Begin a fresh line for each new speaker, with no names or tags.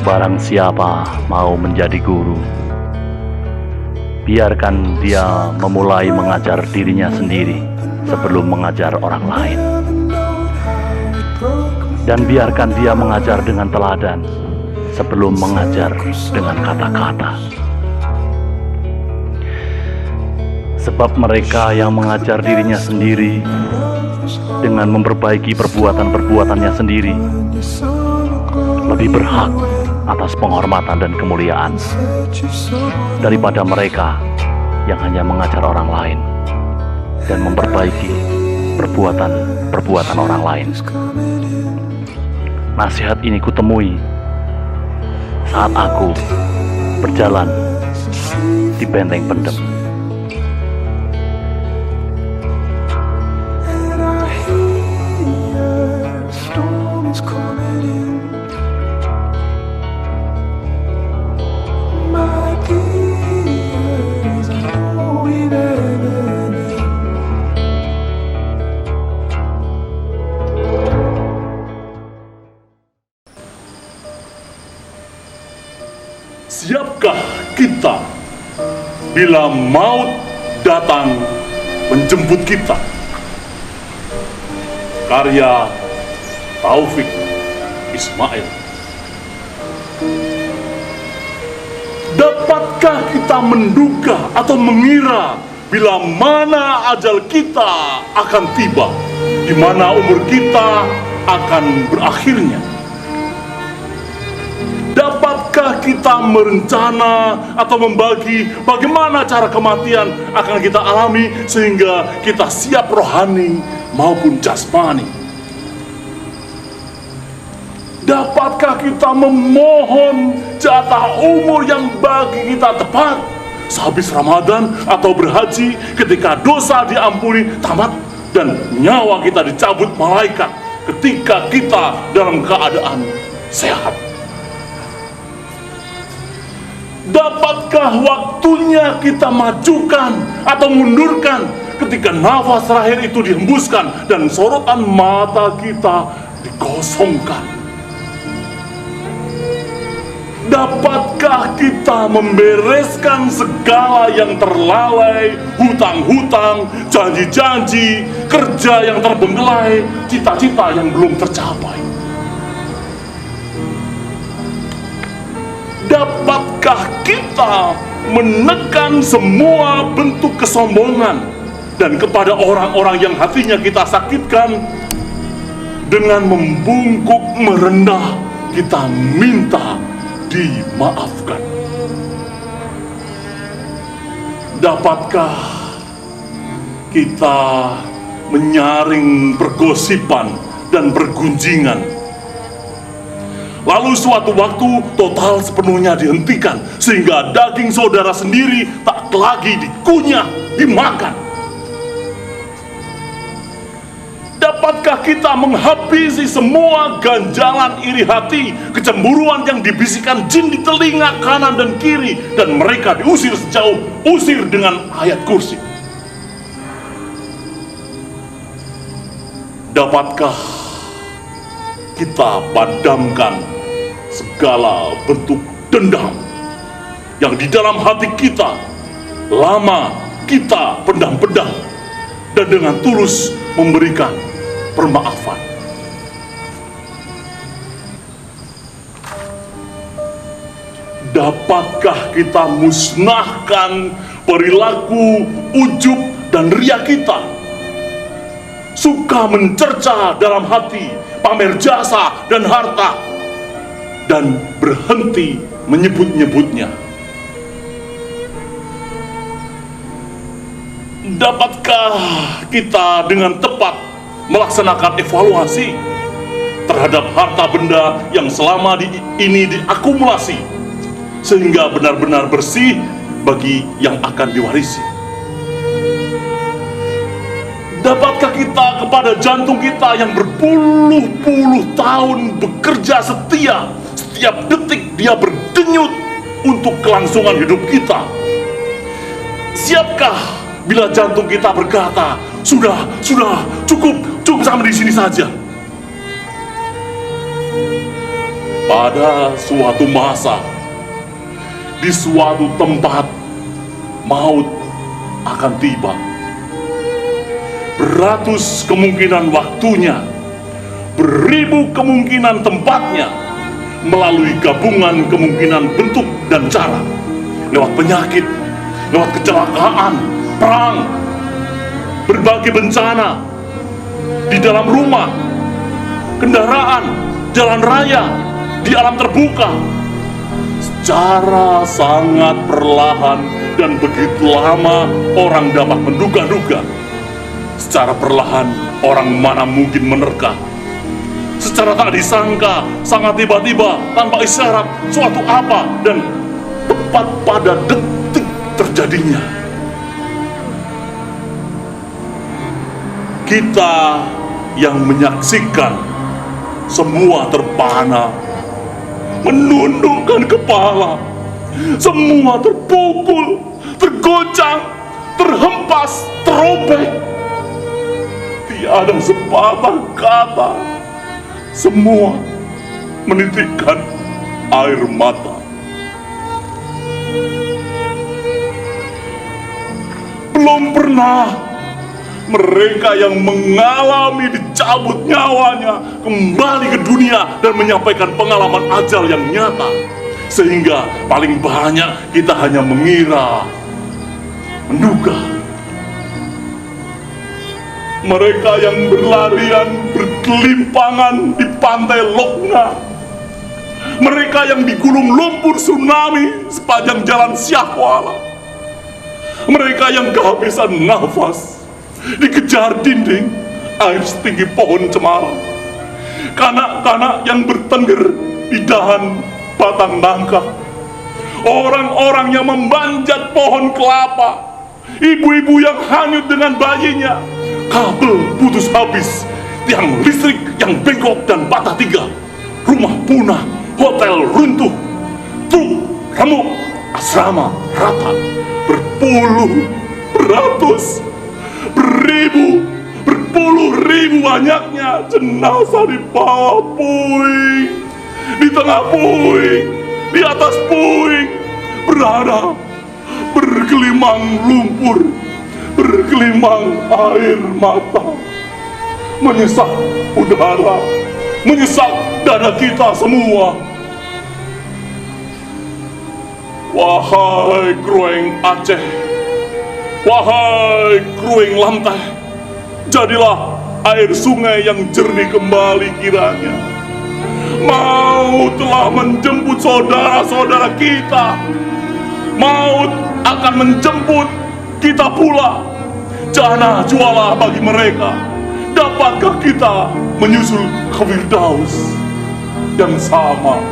Barang siapa mau menjadi guru, biarkan dia memulai mengajar dirinya sendiri sebelum mengajar orang lain. Dan biarkan dia mengajar dengan teladan sebelum mengajar dengan kata-kata. Sebab mereka yang mengajar dirinya sendiri dengan memperbaiki perbuatan-perbuatannya sendiri lebih berhak atas penghormatan dan kemuliaan daripada mereka yang hanya mengajar orang lain dan memperbaiki perbuatan-perbuatan orang lain. Nasihat ini kutemui saat aku berjalan di Benteng Pendem.
Siapkah kita bila maut datang menjemput kita? Karya Taufik Ismail. Dapatkah kita menduga atau mengira bila mana ajal kita akan tiba, di mana umur kita akan berakhirnya? Dapatkah kita merencana atau membagi bagaimana cara kematian akan kita alami sehingga kita siap rohani maupun jasmani? Dapatkah kita memohon jatah umur yang bagi kita tepat sehabis Ramadan atau berhaji ketika dosa diampuni tamat dan nyawa kita dicabut malaikat ketika kita dalam keadaan sehat? Dapatkah waktunya kita majukan atau mundurkan ketika nafas terakhir itu dihembuskan dan sorotan mata kita dikosongkan? Dapatkah kita membereskan segala yang terlalai, hutang-hutang, janji-janji, kerja yang terbengkelai, cita-cita yang belum tercapai? Dapatkah kita menekan semua bentuk kesombongan dan kepada orang-orang yang hatinya kita sakitkan dengan membungkuk merendah kita minta dimaafkan? Dapatkah kita menyaring pergosipan dan pergunjingan, lalu suatu waktu total sepenuhnya dihentikan sehingga daging saudara sendiri tak lagi dikunyah, dimakan? Dapatkah kita menghabisi semua ganjalan iri hati, kecemburuan yang dibisikkan jin di telinga kanan dan kiri dan mereka diusir sejauh usir dengan ayat kursi? Dapatkah kita padamkan segala bentuk dendam yang di dalam hati kita lama kita pendam-pendam dan dengan tulus memberikan permaafan? Dapatkah kita musnahkan perilaku ujub dan riya kita, suka mencerca dalam hati, pamer jasa dan harta, dan berhenti menyebut-nyebutnya? Dapatkah kita dengan tepat melaksanakan evaluasi terhadap harta benda yang selama ini diakumulasi sehingga benar-benar bersih bagi yang akan diwarisi? Dapatkah kita kepada jantung kita yang berpuluh-puluh tahun bekerja setia, setiap detik dia berdenyut untuk kelangsungan hidup kita? Siapkah bila jantung kita berkata, sudah, cukup sampai di sini saja? pada suatu masa, di suatu tempat, maut akan tiba. Beratus kemungkinan waktunya, beribu kemungkinan tempatnya, melalui gabungan kemungkinan bentuk dan cara, lewat penyakit, lewat kecelakaan, perang, berbagai bencana, di dalam rumah, kendaraan, jalan raya, di alam terbuka. Secara sangat perlahan dan begitu lama orang dapat menduga-duga. Secara perlahan orang mana mungkin menerka. Secara tak disangka, sangat tiba-tiba, tanpa isyarat, suatu apa dan tepat pada detik terjadinya. Kita yang menyaksikan semua terpana, menundukkan kepala, semua terpukul, tergoncang, terhempas, terobek. Tiada sepatah kata, semua menitikkan air mata. Belum pernah mereka yang mengalami dicabut nyawanya kembali ke dunia dan menyampaikan pengalaman ajal yang nyata. Sehingga paling banyak kita hanya mengira, menduga. Mereka yang berlarian, berkelimpangan di pantai Lokna. Mereka yang digulung lumpur tsunami sepanjang jalan Syahwala. Mereka yang kehabisan nafas, dikejar dinding air setinggi pohon cemara. Kanak-kanak yang bertengger di dahan batang nangka. Orang-orang yang memanjat pohon kelapa. Ibu-ibu yang hanyut dengan bayinya. Kabel putus habis, tiang listrik yang bengkok dan patah tiga, rumah punah, hotel runtuh, truk remuk, asrama rata, berpuluh, beratus, beribu, berpuluh ribu banyaknya jenazah di bawah puing, di tengah puing, di atas puing, berada bergelimang lumpur, bergelimang air mata, menyesak udara, menyesak dada kita semua. Wahai Krueng Aceh, wahai Krueng Lantai, jadilah air sungai yang jernih kembali kiranya. Maut telah menjemput saudara-saudara kita. Maut akan menjemput kita pula. Jana jualah bagi mereka. Dapatkah kita menyusul ke Firdaus yang sama?